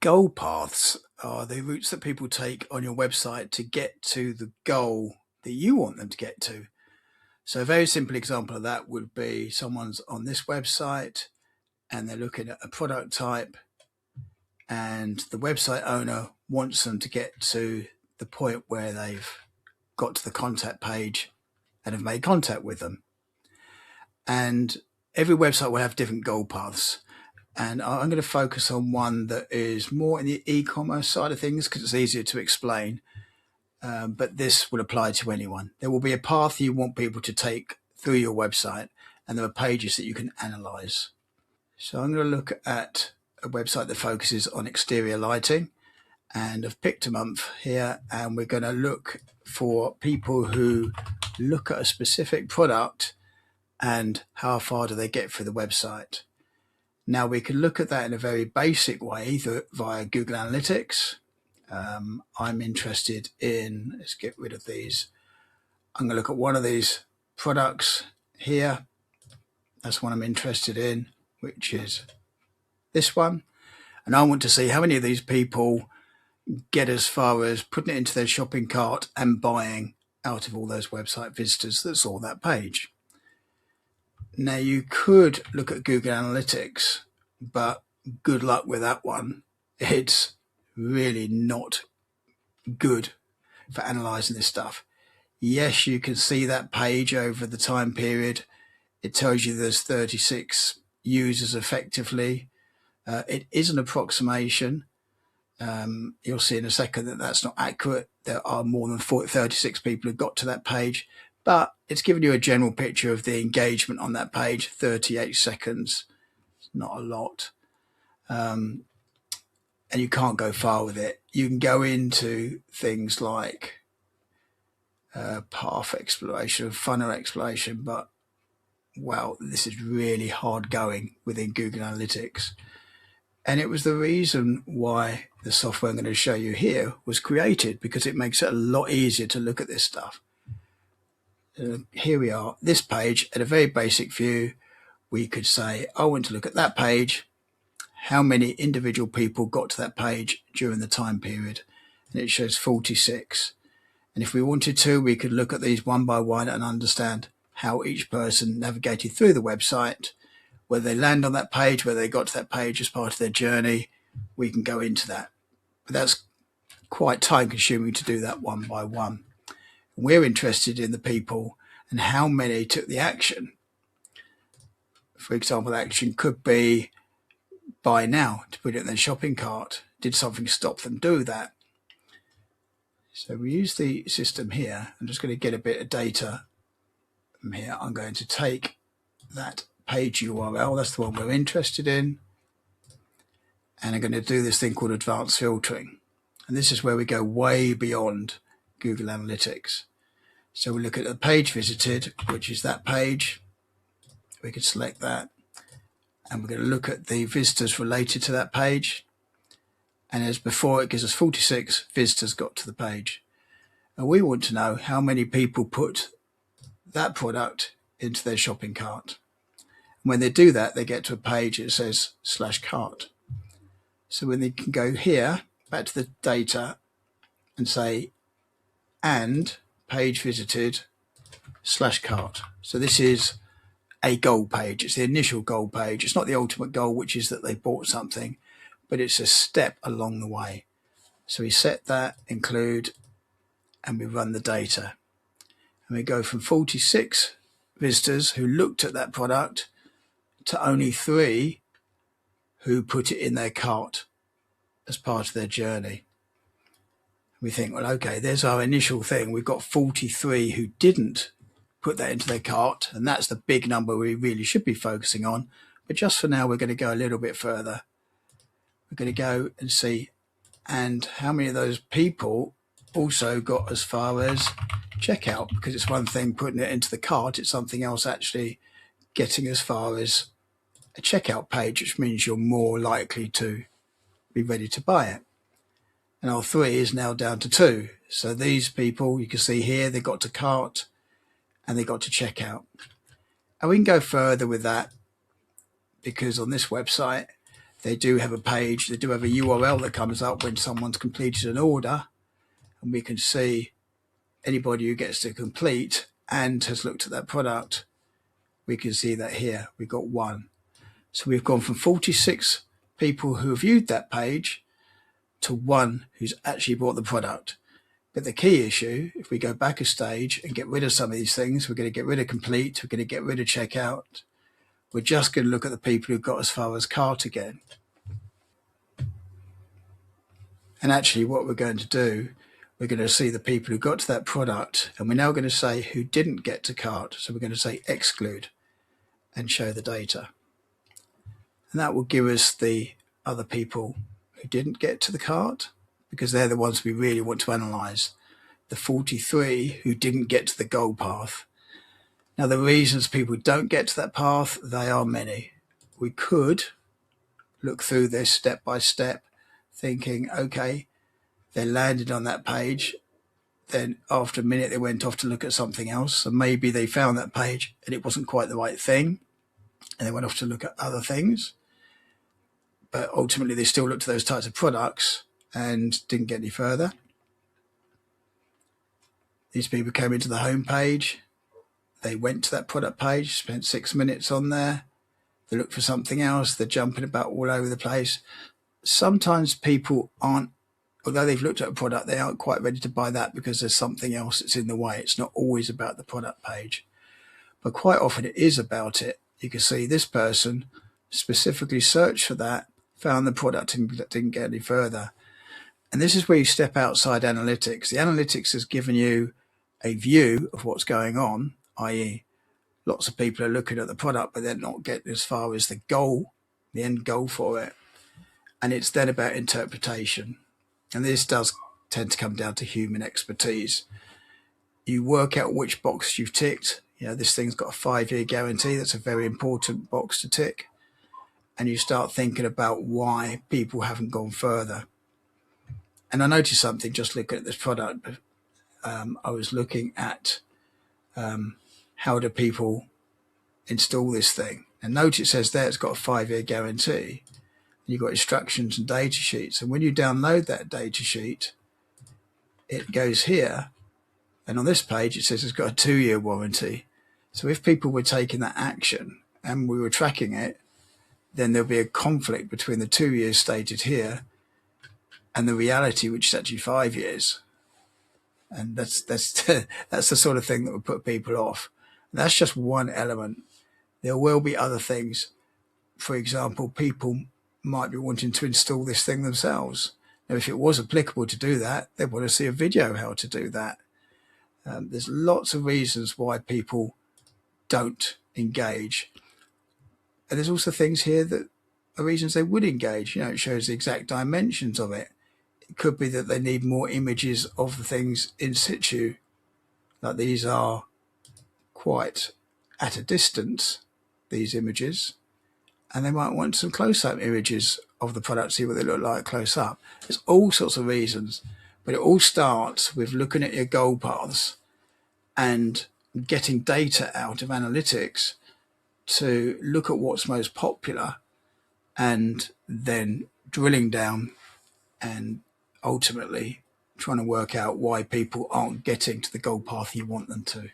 Goal paths are the routes that people take on your website to get to the goal that you want them to get to. So a very simple example of that would be someone's on this website and they're looking at a product type, and the website owner wants them to get to the point where they've got to the contact page and have made contact with them. And every website will have different goal paths. And I'm going to focus on one that is more in the e-commerce side of things because it's easier to explain. But this will apply to anyone. There will be a path you want people to take through your website, and there are pages that you can analyze. So I'm going to look at a website that focuses on exterior lighting, and I've picked a month here, and we're going to look for people who look at a specific product and how far do they get through the website. Now we can look at that in a very basic way, either via Google Analytics. I'm interested in, let's get rid of these. I'm going to look at one of these products here. That's one I'm interested in, which is this one. And I want to see how many of these people get as far as putting it into their shopping cart and buying out of all those website visitors that saw that page. Now you could look at Google Analytics, but good luck with that one. It's really not good for analyzing this stuff. Yes, you can see that page over the time period. It tells you there's 36 users effectively. It is an approximation. You'll see in a second that that's not accurate. There are more than 36 people who got to that page, but it's giving you a general picture of the engagement on that page. 38 seconds, it's not a lot. And you can't go far with it. You can go into things like path exploration, funnel exploration, but well, this is really hard going within Google Analytics. And it was the reason why the software I'm going to show you here was created, because it makes it a lot easier to look at this stuff. Here we are, this page at a very basic view. We could say, I want to look at that page. How many individual people got to that page during the time period? And it shows 46. And if we wanted to, we could look at these one by one and understand how each person navigated through the website, whether they land on that page, whether they got to that page as part of their journey. We can go into that. But that's quite time consuming to do that one by one. We're interested in the people and how many took the action. For example, the action could be buy now, to put it in their shopping cart. Did something stop them do that? So we use the system here. I'm just going to get a bit of data from here. I'm going to take that page URL, that's the one we're interested in, and I'm going to do this thing called advanced filtering. And this is where we go way beyond Google Analytics. So we look at the page visited, which is that page. We could select that, and we're going to look at the visitors related to that page. And as before, it gives us 46 visitors got to the page. And we want to know how many people put that product into their shopping cart. When they do that, they get to a page that says /cart. So when they can go here, back to the data, and say, and page visited /cart. So this is a goal page. It's the initial goal page. It's not the ultimate goal, which is that they bought something, but it's a step along the way. So we set that, include, and we run the data. And we go from 46 visitors who looked at that product to only 3 who put it in their cart as part of their journey. We think, well, okay, there's our initial thing. We've got 43 who didn't put that into their cart, and that's the big number we really should be focusing on. But just for now, we're going to go a little bit further. We're going to go and see, and how many of those people also got as far as checkout, because it's one thing putting it into the cart, it's something else actually getting as far as a checkout page, which means you're more likely to be ready to buy it. And our 3 is now down to 2. So these people, you can see here, they got to cart and they got to checkout. And we can go further with that, because on this website, They do have a page, they do have a URL that comes up when someone's completed an order, and we can see anybody who gets to complete and has looked at that product. We can see that here, we've got 1. So we've gone from 46 people who have viewed that page to 1 who's actually bought the product. But the key issue, if we go back a stage and get rid of some of these things, we're going to get rid of complete, we're going to get rid of checkout. We're just going to look at the people who got as far as cart again. And actually what we're going to do, we're going to see the people who got to that product, and we're now going to say who didn't get to cart. So we're going to say exclude and show the data. And that will give us the other people who didn't get to the cart, because they're the ones we really want to analyze. The 43 who didn't get to the goal path. Now, the reasons people don't get to that path, they are many. We could look through this step by step, thinking, okay, they landed on that page. Then after a minute, they went off to look at something else. So maybe they found that page and it wasn't quite the right thing, and they went off to look at other things. But ultimately, they still looked at those types of products and didn't get any further. These people came into the home page. They went to that product page, spent 6 minutes on there. They looked for something else. They're jumping about all over the place. Sometimes people aren't, although they've looked at a product, they aren't quite ready to buy that because there's something else that's in the way. It's not always about the product page, but quite often it is about it. You can see this person specifically searched for that, found the product and didn't get any further. And this is where you step outside analytics. The analytics has given you a view of what's going on, i.e. lots of people are looking at the product, but they're not getting as far as the goal, the end goal for it. And it's then about interpretation. And this does tend to come down to human expertise. You work out which box you've ticked. You know, this thing's got a 5-year guarantee. That's a very important box to tick. And you start thinking about why people haven't gone further. And I noticed something just looking at this product. I was looking at how do people install this thing. And note it says there it's got a 5-year guarantee. You've got instructions and data sheets. And when you download that data sheet, it goes here. And on this page, it says it's got a 2-year warranty. So if people were taking that action and we were tracking it, then there'll be a conflict between the 2 years stated here and the reality, which is actually 5 years. And that's that's the sort of thing that would put people off. And that's just one element. There will be other things. For example, people might be wanting to install this thing themselves. Now, if it was applicable to do that, they'd want to see a video how to do that. There's lots of reasons why people don't engage. And there's also things here that are reasons they would engage. You know, it shows the exact dimensions of it. It could be that they need more images of the things in situ. Like these are quite at a distance, these images. And they might want some close-up images of the product, see what they look like close up. There's all sorts of reasons, but it all starts with looking at your goal paths and getting data out of analytics to look at what's most popular and then drilling down and ultimately trying to work out why people aren't getting to the goal path you want them to.